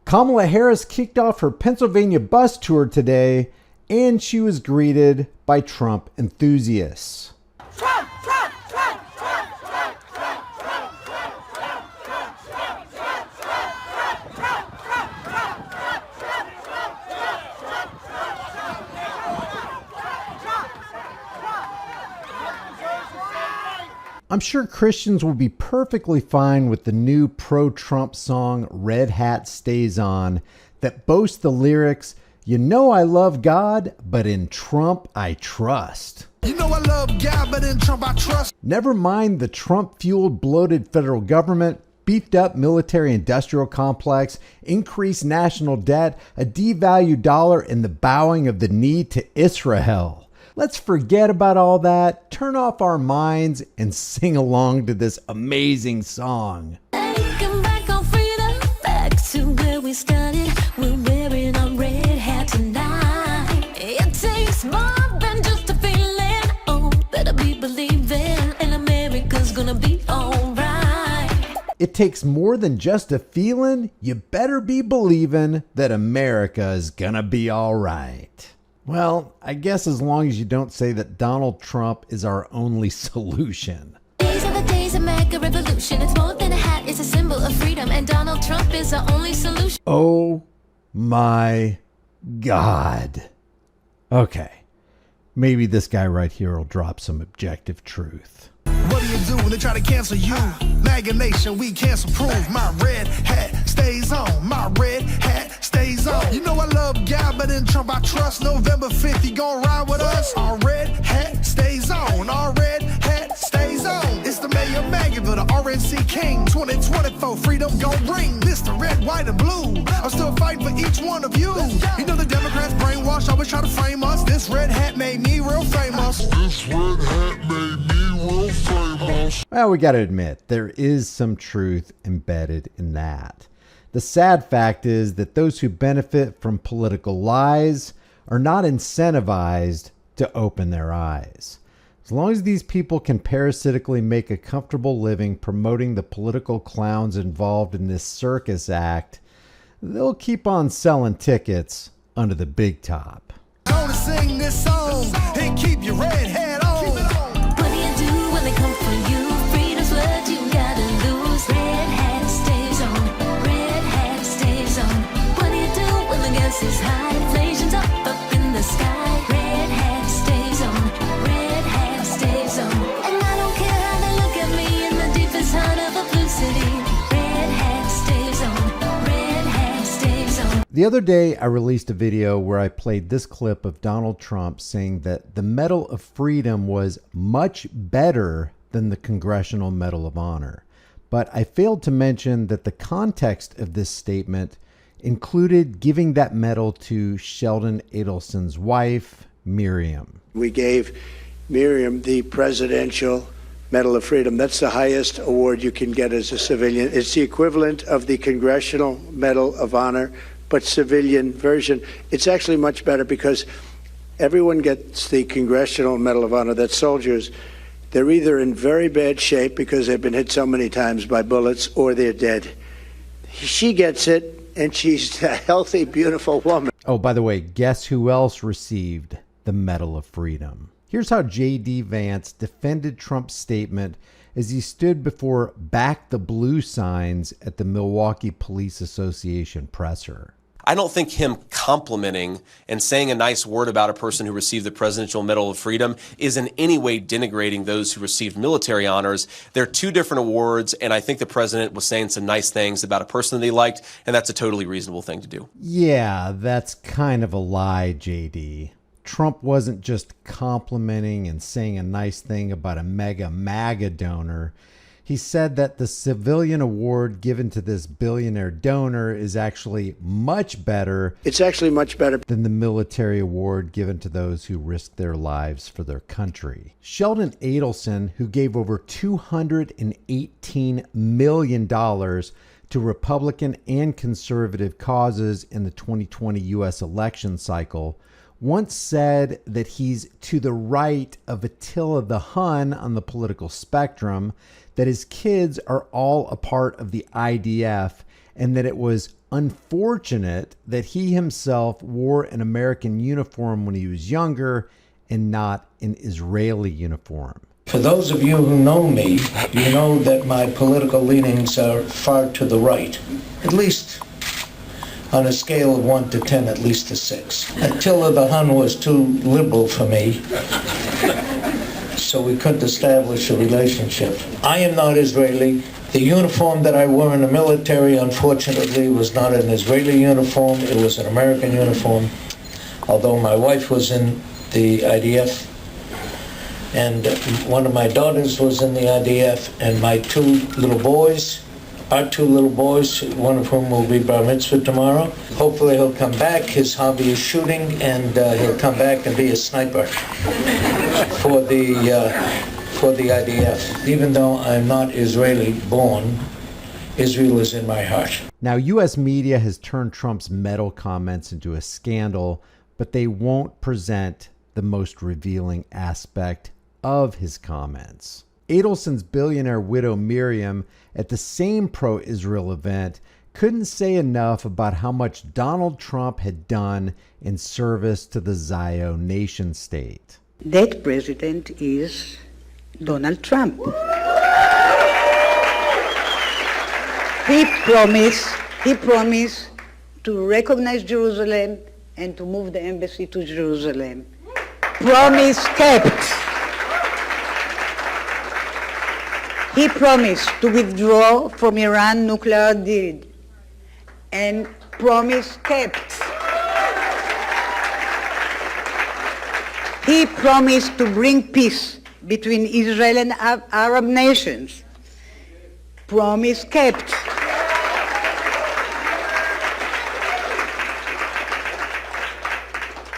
Kamala Harris kicked off her Pennsylvania bus tour today, and she was greeted by Trump enthusiasts. Trump, Trump, Trump, Trump, Trump, Trump, Trump, I'm sure Christians will be perfectly fine with the new pro-Trump song Red Hat Stays On that boasts the lyrics, "You know I love God, but in Trump I trust." You know I love God, but in Trump I trust. Never mind the Trump-fueled bloated federal government, beefed up military-industrial complex, increased national debt, a devalued dollar, and the bowing of the knee to Israel. Let's forget about all that, turn off our minds, and sing along to this amazing song. Come back on freedom, back to where we started. We're wearing our red hat tonight. It takes more than just a feeling. Oh, better be believing, and America's gonna be alright. It takes more than just a feeling. You better be believing that America is gonna be alright. Well, I guess as long as you don't say that Donald Trump is our only solution. These are the days of MAGA revolution. It's more than a hat, it's a symbol of freedom. And Donald Trump is our only solution. Oh my God. Okay, maybe this guy right here will drop some objective truth. What do you do when they try to cancel you? MAGA Nation, we cancel proof. My red hat stays on. My red hat stays on. You know I love God, but in Trump I trust. November 5th, you gon' ride with us. Our red hat stays on. Our red hat stays on. It's the mayor of MAGAville, the RNC King. 2024, freedom gon' ring. Mr. Red, White, and Blue. I'm still fighting for each one of you. You know the Democrats brainwashed, always try to frame us. This red hat made me real famous. This red hat made me real famous. Well, we got to admit, there is some truth embedded in that. The sad fact is that those who benefit from political lies are not incentivized to open their eyes. As long as these people can parasitically make a comfortable living promoting the political clowns involved in this circus act, they'll keep on selling tickets under the big top. Gonna sing this song and keep your red hat on. What do you do when they come for you? Freedom's what you gotta lose. Red hat stays on. Red hat stays on. What do you do when the gas is high? Inflation's up in the sky. Red hat stays on. Red hat stays on. And I don't care how they look at me in the deepest heart of a blue city. Red hat stays on. Red hat stays on. The other day, I released a video where I played this clip of Donald Trump saying that the Medal of Freedom was much better than the Congressional Medal of Honor. But I failed to mention that the context of this statement included giving that medal to Sheldon Adelson's wife, Miriam. We gave Miriam the Presidential Medal of Freedom. That's the highest award you can get as a civilian. It's the equivalent of the Congressional Medal of Honor, but civilian version. It's actually much better because everyone gets the Congressional Medal of Honor. That's soldiers. They're either in very bad shape because they've been hit so many times by bullets, or they're dead. She gets it, and she's a healthy, beautiful woman. Oh, by the way, guess who else received the Medal of Freedom? Here's how J.D. Vance defended Trump's statement as he stood before Back the Blue signs at the Milwaukee Police Association presser. I don't think him complimenting and saying a nice word about a person who received the Presidential Medal of Freedom is in any way denigrating those who received military honors. They're two different awards, and I think the president was saying some nice things about a person that he liked, and that's a totally reasonable thing to do. Yeah, that's kind of a lie, JD. Trump wasn't just complimenting and saying a nice thing about a mega MAGA donor. He said that the civilian award given to this billionaire donor is actually much better. It's actually much better than the military award given to those who risked their lives for their country. Sheldon Adelson, who gave over $218 million to Republican and conservative causes in the 2020 U.S. election cycle, once said that he's to the right of Attila the Hun on the political spectrum, that his kids are all a part of the IDF, and that it was unfortunate that he himself wore an American uniform when he was younger and not an Israeli uniform. For those of you who know me, you know that my political leanings are far to the right, at least on a scale of 1 to 10, at least a 6. Attila the Hun was too liberal for me, so we couldn't establish a relationship. I am not Israeli. The uniform that I wore in the military, unfortunately, was not an Israeli uniform. It was an American uniform, although my wife was in the IDF, and one of my daughters was in the IDF, and my our two little boys, one of whom will be bar mitzvah tomorrow. Hopefully he'll come back. His hobby is shooting, and he'll come back and be a sniper for the IDF. Even though I'm not Israeli born, Israel is in my heart. Now, U.S. media has turned Trump's medal comments into a scandal, but they won't present the most revealing aspect of his comments. Adelson's billionaire widow Miriam, at the same pro-Israel event, couldn't say enough about how much Donald Trump had done in service to the Zion nation state. That president is Donald Trump. He promised to recognize Jerusalem and to move the embassy to Jerusalem. Promise kept. He promised to withdraw from Iran nuclear deal, and promise kept. He promised to bring peace between Israel and Arab nations. Promise kept.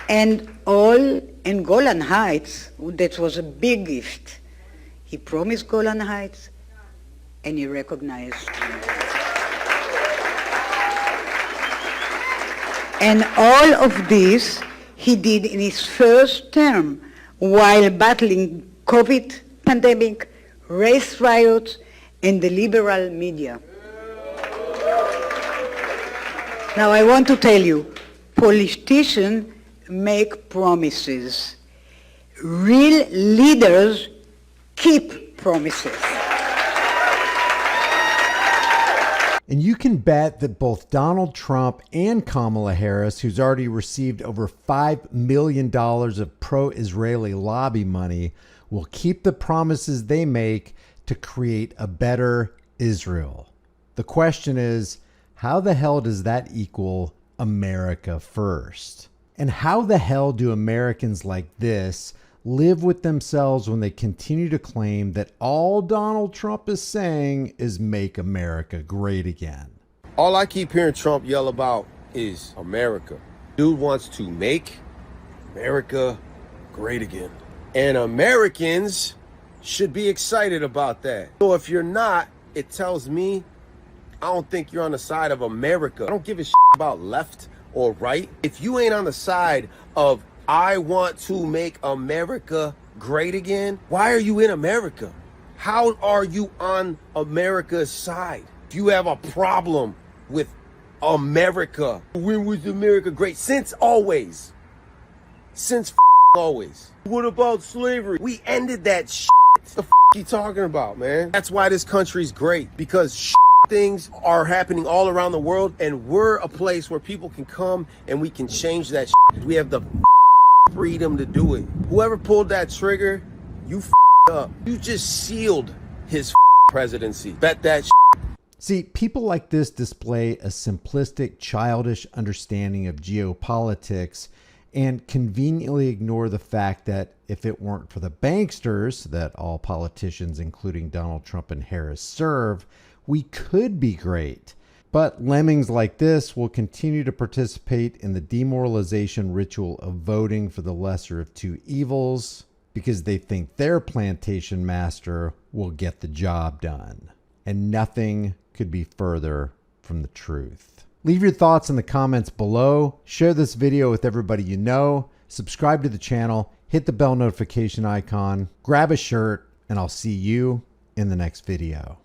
And all in Golan Heights, that was a big gift. He promised Golan Heights, and he recognized. And all of this he did in his first term while battling COVID pandemic, race riots, and the liberal media. Now I want to tell you, politicians make promises. Real leaders keep promises. And you can bet that both Donald Trump and Kamala Harris, who's already received over $5 million of pro-Israeli lobby money, will keep the promises they make to create a better Israel. The question is, how the hell does that equal America first? And how the hell do Americans like this live with themselves when they continue to claim that all Donald Trump is saying is make America great again? All I keep hearing Trump yell about is America. Dude wants to make America great again. And Americans should be excited about that. So if you're not, it tells me I don't think you're on the side of America. I don't give a shit about left or right. If you ain't on the side of I want to make America great again, why are you in America? How are you on America's side? If you have a problem with America, when was America great? Since always. Since always. What about slavery? We ended that shit. The you talking about, man? That's why this country's great, because things are happening all around the world, and we're a place where people can come and we can change that shit. We have the freedom to do it. Whoever pulled that trigger, you up. You just sealed his presidency. Bet that shit. See, people like this display a simplistic, childish understanding of geopolitics and conveniently ignore the fact that if it weren't for the banksters that all politicians, including Donald Trump and Harris, serve, we could be great. But lemmings like this will continue to participate in the demoralization ritual of voting for the lesser of two evils because they think their plantation master will get the job done. And nothing could be further from the truth. Leave your thoughts in the comments below. Share this video with everybody you know. Subscribe to the channel. Hit the bell notification icon. Grab a shirt, and I'll see you in the next video.